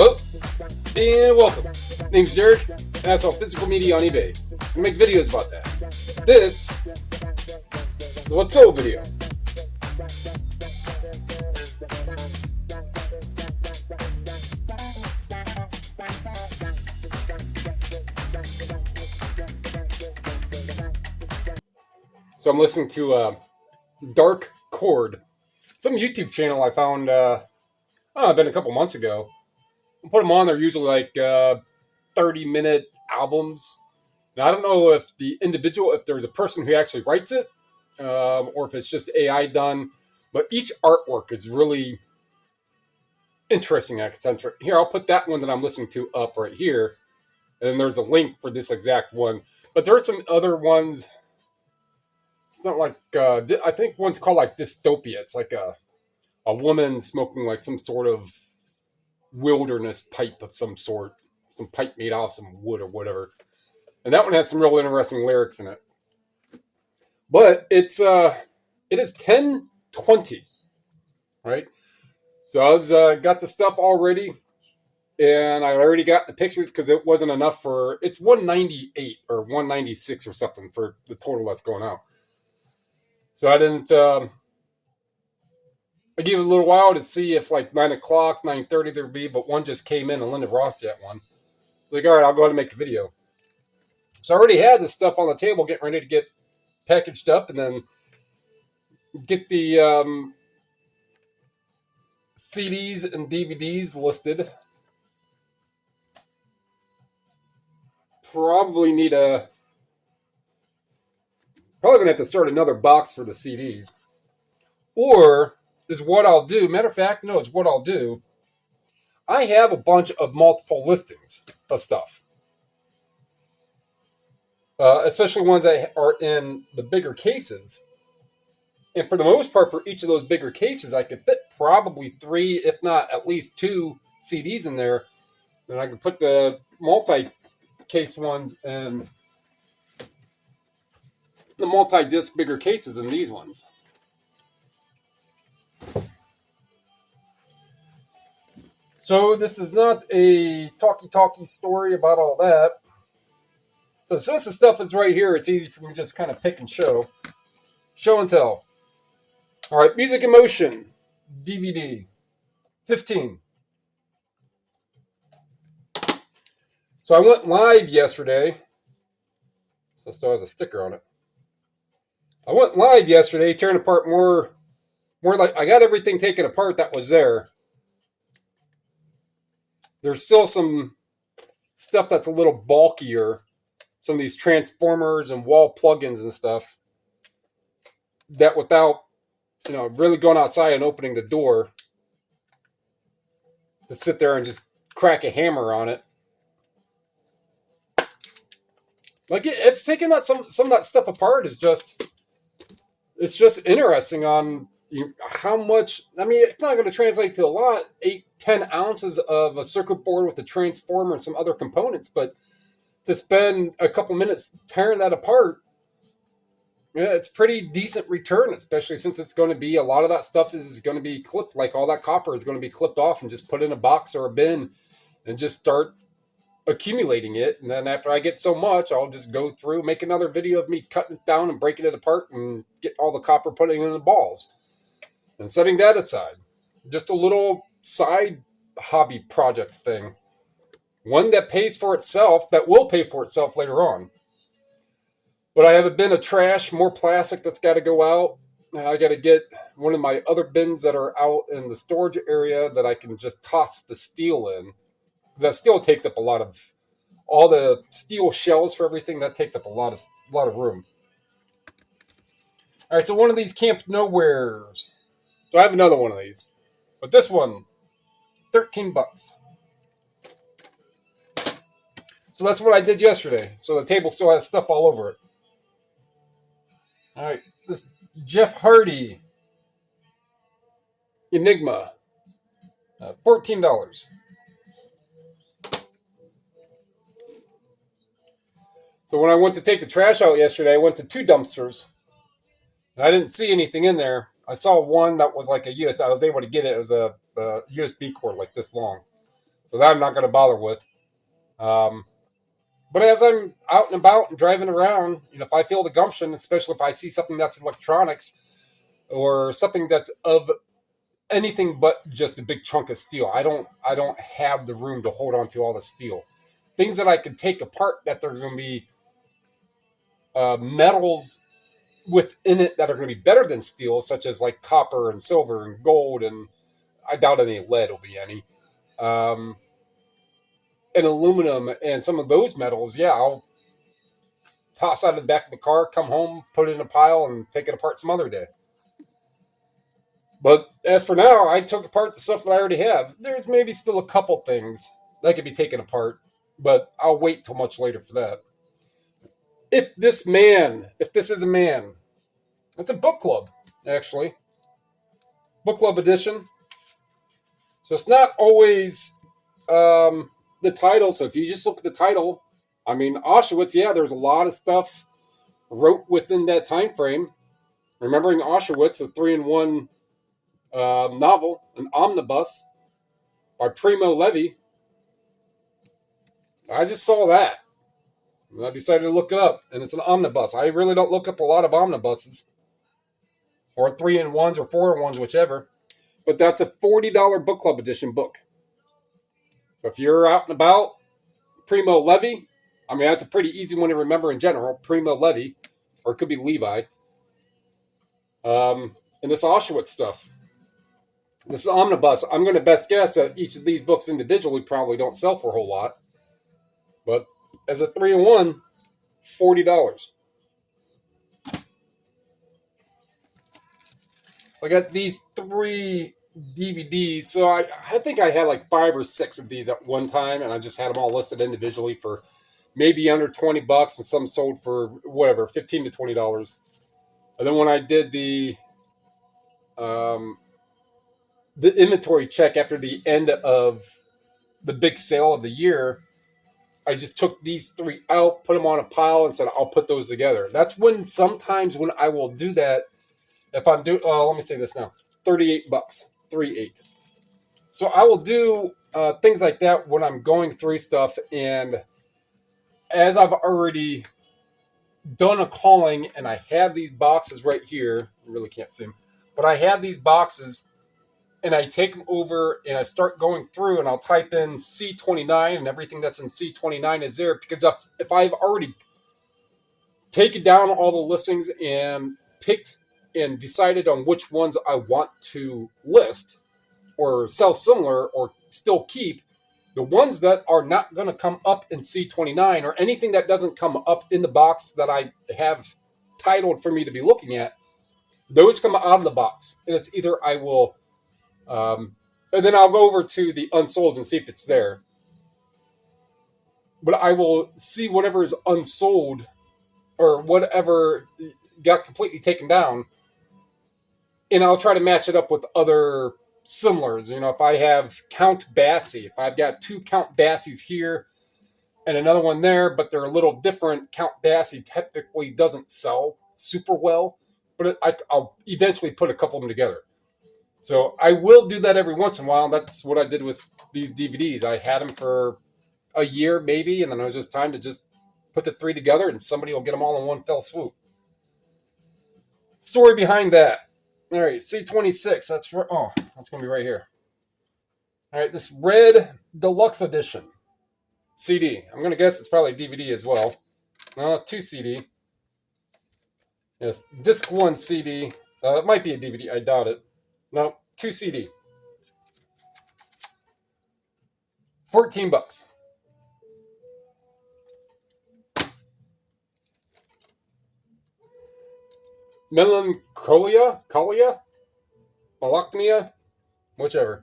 Hello, and welcome. Name's Derek, and I sell physical media on eBay. I make videos about that. This is a What's Sold video. So I'm listening to Dark Chord, some YouTube channel I found, I don't know, been a couple months ago. I put them on. They're usually like 30-minute albums. Now, I don't know if the individual, if there's a person who actually writes it, or if it's just AI done. But each artwork is really interesting and eccentric. Here, I'll put that one that I'm listening to up right here. And then there's a link for this exact one. But there are some other ones. It's not like, I think one's called like Dystopia. It's like a woman smoking like some sort of wilderness pipe of some sort. Some pipe made out of some wood or whatever. And that one has some real interesting lyrics in it. But it is 10:20, right? So I was got the stuff already, and I already got the pictures because it wasn't enough for, it's 198 or 196 or something for the total that's going out. So I didn't, I gave it a little while to see if like 9 o'clock, 9:30 there'd be, but one just came in, and Linda Rossi at one. Like, all right, I'll go ahead and make a video. So I already had this stuff on the table, getting ready to get packaged up, and then get the CDs and DVDs listed. Probably gonna have to start another box for the CDs. Or is what I'll do. Matter of fact, no, is what I'll do. I have a bunch of multiple listings of stuff. Especially ones that are in the bigger cases. And for the most part, for each of those bigger cases, I could fit probably 3, if not at least 2 CDs in there. Then I can put the multi-case ones and the multi-disc bigger cases in these ones. So this is not a talky story about all that. So since the stuff is right here, it's easy for me to just kind of pick and show. Show and tell. All right, Music in Motion, DVD, 15. So I went live yesterday. So it still has a sticker on it. I went live yesterday, tearing apart more like, I got everything taken apart that was there. There's still some stuff that's a little bulkier. Some of these transformers and wall plugins and stuff that without, really going outside and opening the door to sit there and just crack a hammer on it. Like it's taking that some of that stuff apart is just, it's just interesting on how much. I mean, it's not going to translate to a lot, 8-10 ounces of a circuit board with a transformer and some other components, but to spend a couple minutes tearing that apart, yeah, it's pretty decent return, especially since it's going to be, a lot of that stuff is going to be clipped, like all that copper is going to be clipped off and just put in a box or a bin and just start accumulating it. And then after I get so much, I'll just go through, make another video of me cutting it down and breaking it apart and get all the copper, putting it in the balls and setting that aside. Just a little side hobby project thing. One that pays for itself, that will pay for itself later on. But I have a bin of trash, more plastic that's got to go out. I got to get one of my other bins that are out in the storage area that I can just toss the steel in. That steel takes up a lot of, all the steel shells for everything, that takes up a lot of room. All right, so one of these Camp Nowheres. So I have another one of these. But this one, $13. So that's what I did yesterday. So the table still has stuff all over it. All right, this Jeff Hardy Enigma, $14. So when I went to take the trash out yesterday, I went to 2 dumpsters. And I didn't see anything in there. I saw one that was like a I was able to get it. It was a USB cord like this long. So that I'm not going to bother with. Um, but as I'm out and about and driving around, if I feel the gumption, especially if I see something that's electronics or something that's of anything but just a big chunk of steel, I don't have the room to hold on to all the steel. Things that I can take apart that there's going to be metals within it that are going to be better than steel, such as like copper and silver and gold, and I doubt any lead will be any. Um, and aluminum and some of those metals, yeah, I'll toss out of the back of the car, come home, put it in a pile, and take it apart some other day. But as for now, I took apart the stuff that I already have. There's maybe still a couple things that could be taken apart, but I'll wait till much later for that. If this is a man, it's a book club, actually. Book club edition. So it's not always the title. So if you just look at the title, I mean, Auschwitz, yeah, there's a lot of stuff wrote within that time frame. Remembering Auschwitz, a 3-in-1 novel, an omnibus by Primo Levi. I just saw that. And I decided to look it up, and it's an omnibus. I really don't look up a lot of omnibuses, or 3-in-1s or 4-in-1s, whichever. But that's a $40 book club edition book. So if you're out and about, Primo Levi, I mean, that's a pretty easy one to remember in general. Primo Levi, or it could be Levi. And this Auschwitz stuff. This is omnibus. I'm going to best guess that each of these books individually probably don't sell for a whole lot. But as a 3-in-1, $40. I got these 3 DVDs. So I think I had like 5 or 6 of these at one time, and I just had them all listed individually for maybe under $20, and some sold for whatever, $15 to $20. And then when I did the inventory check after the end of the big sale of the year, I just took these 3 out, put them on a pile, and said I'll put those together. That's when sometimes when I will do that. If I'm doing, let me say this now, $38, 38. So I will do things like that when I'm going through stuff, and as I've already done a calling, and I have these boxes right here. I really can't see them, but I have these boxes, and I take them over, and I start going through, and I'll type in C29, and everything that's in C29 is there, because if I've already taken down all the listings and picked and decided on which ones I want to list or sell similar or still keep, the ones that are not going to come up in C29 or anything that doesn't come up in the box that I have titled for me to be looking at, those come out of the box. And it's either I will, and then I'll go over to the unsolds and see if it's there. But I will see whatever is unsold or whatever got completely taken down, and I'll try to match it up with other similars. If I have Count Basie, if I've got 2 Count Basies here and another one there, but they're a little different, Count Basie technically doesn't sell super well, but I'll eventually put a couple of them together. So I will do that every once in a while. That's what I did with these DVDs. I had them for a year maybe, and then it was just time to just put the 3 together, and somebody will get them all in one fell swoop. Story behind that. All right, C26. That's going to be right here. All right, this red deluxe edition CD. I'm going to guess it's probably DVD as well. 2 CD. Yes, disc 1 CD. It might be a DVD. I doubt it. No, 2 CD. $14. Melancholia? Malachnia? Whichever.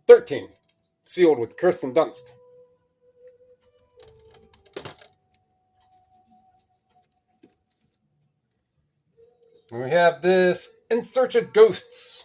13. Sealed with Kirsten Dunst. And we have this In Search of Ghosts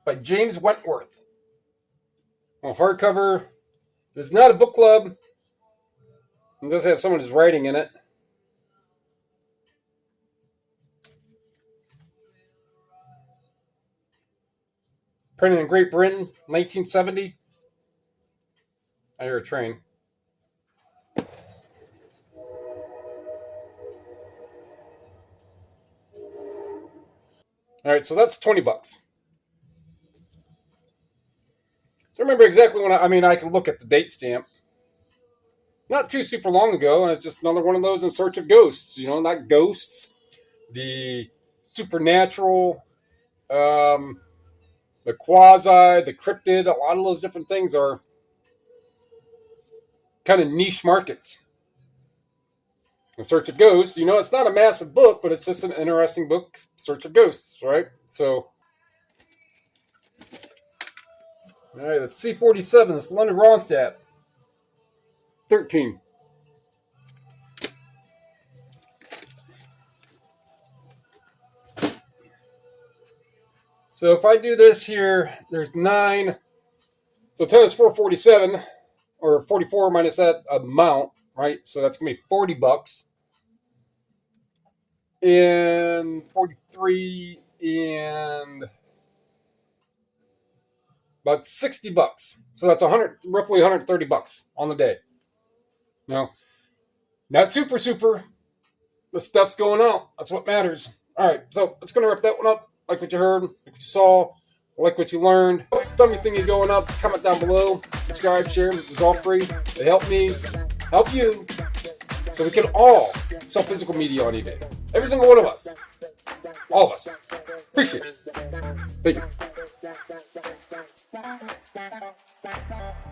by James Wentworth. Well, hardcover. It's not a book club. It does have someone who's writing in it. Printed in Great Britain, 1970. I hear a train. All right, so that's $20. I remember exactly when I mean, I can look at the date stamp. Not too super long ago, and it's just another one of those in search of ghosts. You know, not ghosts, the supernatural, um, the quasi, the cryptid. A lot of those different things are kind of niche markets. In Search of Ghosts, you know, it's not a massive book, but it's just an interesting book. Search of Ghosts, right? So, all right, that's C47. That's London Ronstadt. 13. So if I do this here, there's 9. So 10 is 447, or 44 minus that amount, right? So that's going to be $40. And 43 and about $60. So that's roughly $130 on the day. You know, not super, but stuff's going out. That's what matters. All right, so that's going to wrap that one up. Like what you heard, like what you saw, like what you learned. Tell me anything you're going up. Comment down below. Subscribe, share. It's all free. They help me, help you, so we can all sell physical media on eBay. Every single one of us. All of us. Appreciate it. Thank you.